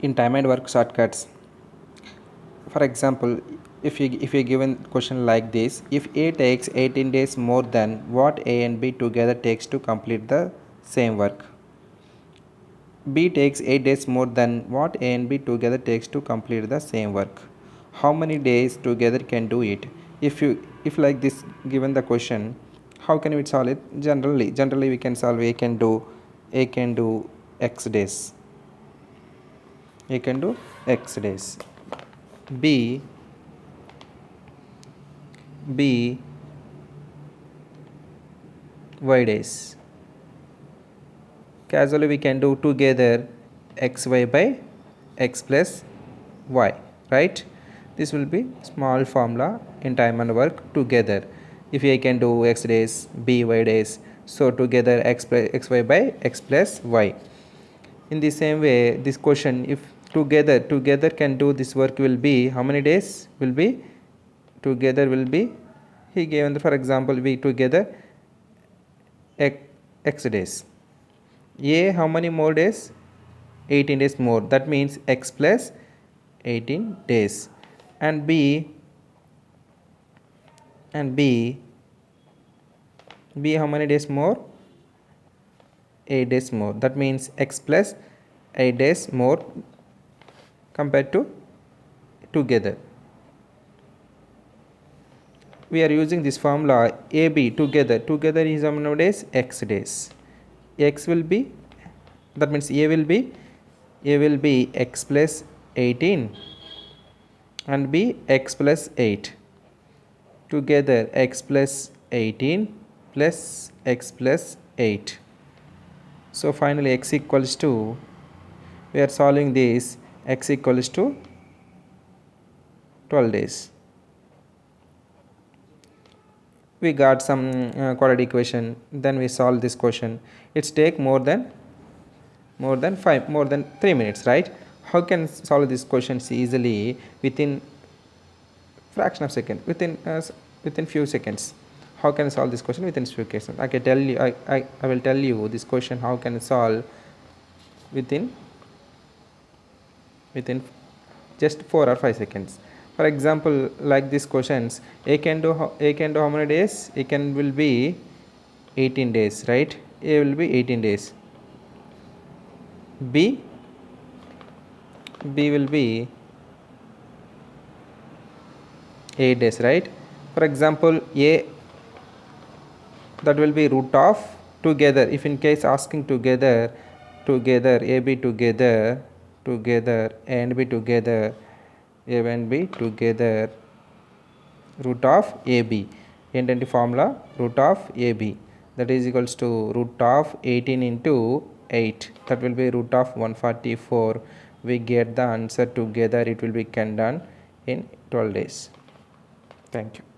in time and work shortcuts. For example, if you given question like this, if A takes 18 days more than what A and B together takes to complete the same work. B takes 8 days more than what A and B together takes to complete the same work. How many days together can do it? If like this given the question, how can we solve it? Generally we can solve A can do X days. A can do X days. B Y days. Casually we can do together xy by x plus y, right? This will be small formula in time and work together. If I can do x days, b y days, so together xy by x plus y. In the same way, this question, if together can do this work, will be how many days? Will be together will be, he given for example, we together x days. A how many more days? 18 days more. That means x plus 18 days. And B how many days more? 8 days more. That means x plus 8 days more compared to together. We are using this formula AB together. Together is how many days? X days. X will be, that means A will be x plus 18 and B x plus 8. Together x plus 18 plus x plus 8. So finally x equals to, we are solving this, x equals to 12 days. We got some quadratic equation, then we solve this question. It's take more than 3 minutes, right? How can solve these questions easily within fraction of second, within few seconds? How can I solve this question within few seconds? I can tell you, I will tell you this question how can I solve within just 4 or 5 seconds. For example, like these questions, A can do how many days? A can will be 18 days, right? A will be 18 days. B will be 8 days, right? For example, A, that will be root of together. If in case asking together AB together and B together, A and B together, root of AB. ఏంటంటే formula root of AB, that is equals to root of 18 into 8, that will be root of 144. We get the answer together, it will be done in 12 days. Thank you.